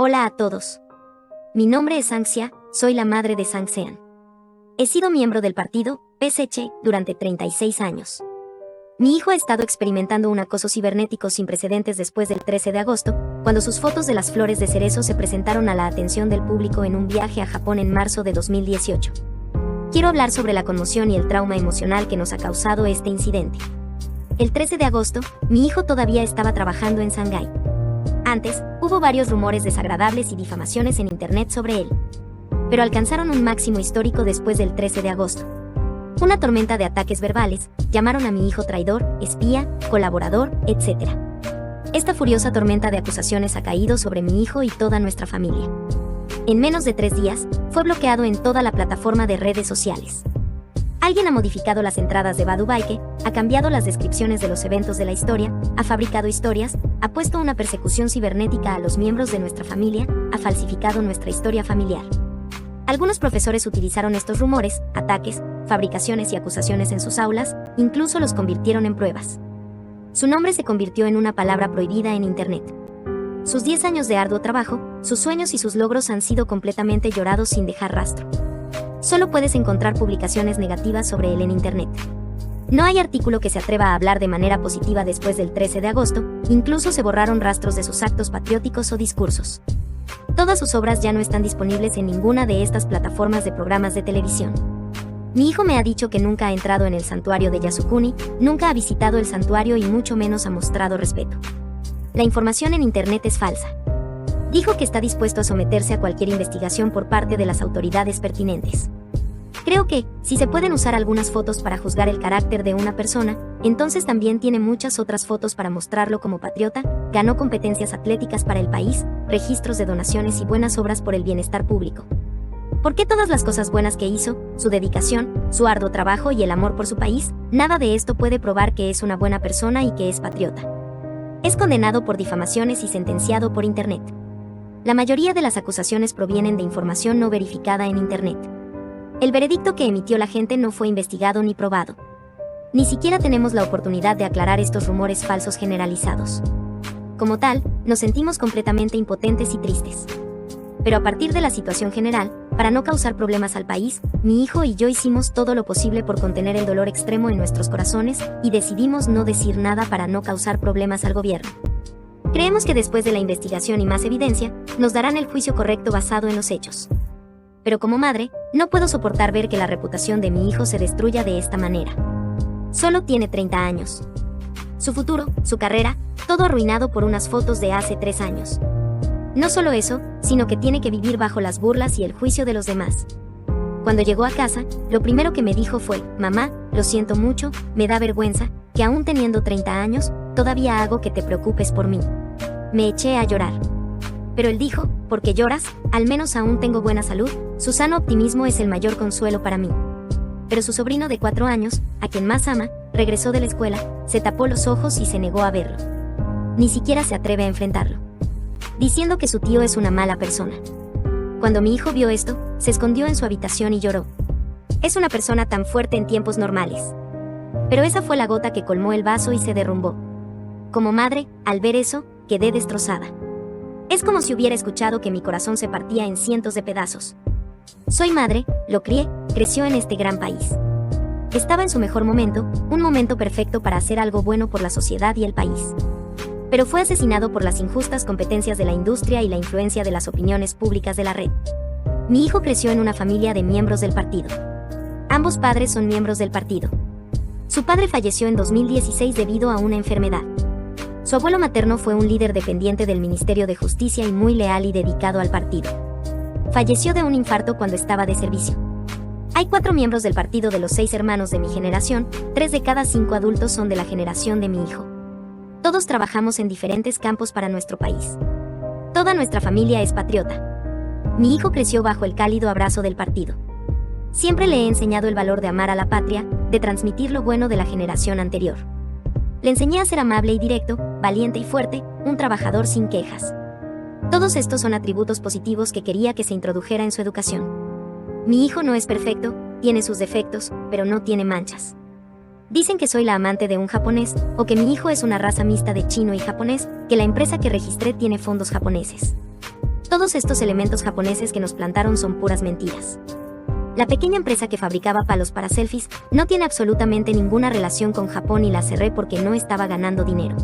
Hola a todos. Mi nombre es Sang Xia, soy la madre de Sang Sean. He sido miembro del partido PSC durante 36 años. Mi hijo ha estado experimentando un acoso cibernético sin precedentes después del 13 de agosto, cuando sus fotos de las flores de cerezo se presentaron a la atención del público en un viaje a Japón en marzo de 2018. Quiero hablar sobre la conmoción y el trauma emocional que nos ha causado este incidente. El 13 de agosto, mi hijo todavía estaba trabajando en Shanghái. Antes, hubo varios rumores desagradables y difamaciones en internet sobre él. Pero alcanzaron un máximo histórico después del 13 de agosto. Una tormenta de ataques verbales, llamaron a mi hijo traidor, espía, colaborador, etc. Esta furiosa tormenta de acusaciones ha caído sobre mi hijo y toda nuestra familia. En menos de 3 días, fue bloqueado en toda la plataforma de redes sociales. Alguien ha modificado las entradas de Badu Baike, ha cambiado las descripciones de los eventos de la historia, ha fabricado historias, ha puesto una persecución cibernética a los miembros de nuestra familia, ha falsificado nuestra historia familiar. Algunos profesores utilizaron estos rumores, ataques, fabricaciones y acusaciones en sus aulas, incluso los convirtieron en pruebas. Su nombre se convirtió en una palabra prohibida en Internet. Sus 10 años de arduo trabajo, sus sueños y sus logros han sido completamente llorados sin dejar rastro. Solo puedes encontrar publicaciones negativas sobre él en Internet. No hay artículo que se atreva a hablar de manera positiva después del 13 de agosto, incluso se borraron rastros de sus actos patrióticos o discursos. Todas sus obras ya no están disponibles en ninguna de estas plataformas de programas de televisión. Mi hijo me ha dicho que nunca ha entrado en el santuario de Yasukuni, nunca ha visitado el santuario y mucho menos ha mostrado respeto. La información en Internet es falsa. Dijo que está dispuesto a someterse a cualquier investigación por parte de las autoridades pertinentes. Creo que, si se pueden usar algunas fotos para juzgar el carácter de una persona, entonces también tiene muchas otras fotos para mostrarlo como patriota, ganó competencias atléticas para el país, registros de donaciones y buenas obras por el bienestar público. ¿Por qué todas las cosas buenas que hizo, su dedicación, su arduo trabajo y el amor por su país, nada de esto puede probar que es una buena persona y que es patriota? Es condenado por difamaciones y sentenciado por Internet. La mayoría de las acusaciones provienen de información no verificada en Internet. El veredicto que emitió la gente no fue investigado ni probado. Ni siquiera tenemos la oportunidad de aclarar estos rumores falsos generalizados. Como tal, nos sentimos completamente impotentes y tristes. Pero a partir de la situación general, para no causar problemas al país, mi hijo y yo hicimos todo lo posible por contener el dolor extremo en nuestros corazones y decidimos no decir nada para no causar problemas al gobierno. Creemos que después de la investigación y más evidencia, nos darán el juicio correcto basado en los hechos. Pero como madre, no puedo soportar ver que la reputación de mi hijo se destruya de esta manera. Solo tiene 30 años. Su futuro, su carrera, todo arruinado por unas fotos de hace 3 años. No solo eso, sino que tiene que vivir bajo las burlas y el juicio de los demás. Cuando llegó a casa, lo primero que me dijo fue: mamá, lo siento mucho, me da vergüenza, que aún teniendo 30 años, todavía hago que te preocupes por mí. Me eché a llorar. Pero él dijo: ¿por qué lloras? Al menos aún tengo buena salud, su sano optimismo es el mayor consuelo para mí. Pero su sobrino de 4 años, a quien más ama, regresó de la escuela, se tapó los ojos y se negó a verlo. Ni siquiera se atreve a enfrentarlo, diciendo que su tío es una mala persona. Cuando mi hijo vio esto, se escondió en su habitación y lloró. Es una persona tan fuerte en tiempos normales. Pero esa fue la gota que colmó el vaso y se derrumbó. Como madre, al ver eso, quedé destrozada. Es como si hubiera escuchado que mi corazón se partía en cientos de pedazos. Soy madre, lo crié, creció en este gran país. Estaba en su mejor momento, un momento perfecto para hacer algo bueno por la sociedad y el país. Pero fue asesinado por las injustas competencias de la industria y la influencia de las opiniones públicas de la red. Mi hijo creció en una familia de miembros del partido. Ambos padres son miembros del partido. Su padre falleció en 2016 debido a una enfermedad. Su abuelo materno fue un líder dependiente del Ministerio de Justicia y muy leal y dedicado al partido. Falleció de un infarto cuando estaba de servicio. Hay 4 miembros del partido de los 6 hermanos de mi generación, 3 de cada 5 adultos son de la generación de mi hijo. Todos trabajamos en diferentes campos para nuestro país. Toda nuestra familia es patriota. Mi hijo creció bajo el cálido abrazo del partido. Siempre le he enseñado el valor de amar a la patria, de transmitir lo bueno de la generación anterior. Le enseñé a ser amable y directo, valiente y fuerte, un trabajador sin quejas. Todos estos son atributos positivos que quería que se introdujera en su educación. Mi hijo no es perfecto, tiene sus defectos, pero no tiene manchas. Dicen que soy la amante de un japonés, o que mi hijo es una raza mixta de chino y japonés, que la empresa que registré tiene fondos japoneses. Todos estos elementos japoneses que nos plantaron son puras mentiras. La pequeña empresa que fabricaba palos para selfies no tiene absolutamente ninguna relación con Japón y la cerré porque no estaba ganando dinero.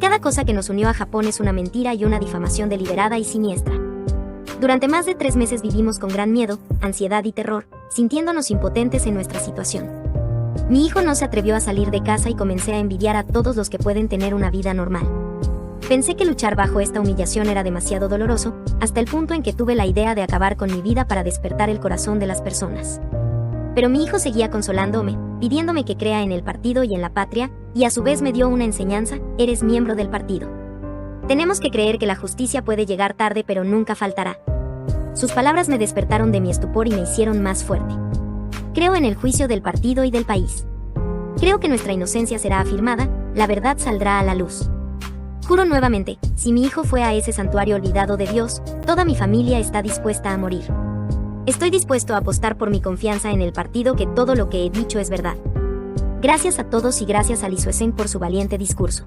Cada cosa que nos unió a Japón es una mentira y una difamación deliberada y siniestra. Durante más de 3 meses vivimos con gran miedo, ansiedad y terror, sintiéndonos impotentes en nuestra situación. Mi hijo no se atrevió a salir de casa y comencé a envidiar a todos los que pueden tener una vida normal. Pensé que luchar bajo esta humillación era demasiado doloroso, hasta el punto en que tuve la idea de acabar con mi vida para despertar el corazón de las personas. Pero mi hijo seguía consolándome, pidiéndome que crea en el partido y en la patria, y a su vez me dio una enseñanza: eres miembro del partido. Tenemos que creer que la justicia puede llegar tarde pero nunca faltará. Sus palabras me despertaron de mi estupor y me hicieron más fuerte. Creo en el juicio del partido y del país. Creo que nuestra inocencia será afirmada, la verdad saldrá a la luz. Juro nuevamente, si mi hijo fue a ese santuario olvidado de Dios, toda mi familia está dispuesta a morir. Estoy dispuesto a apostar por mi confianza en el partido que todo lo que he dicho es verdad. Gracias a todos y gracias a Lee Suesen por su valiente discurso.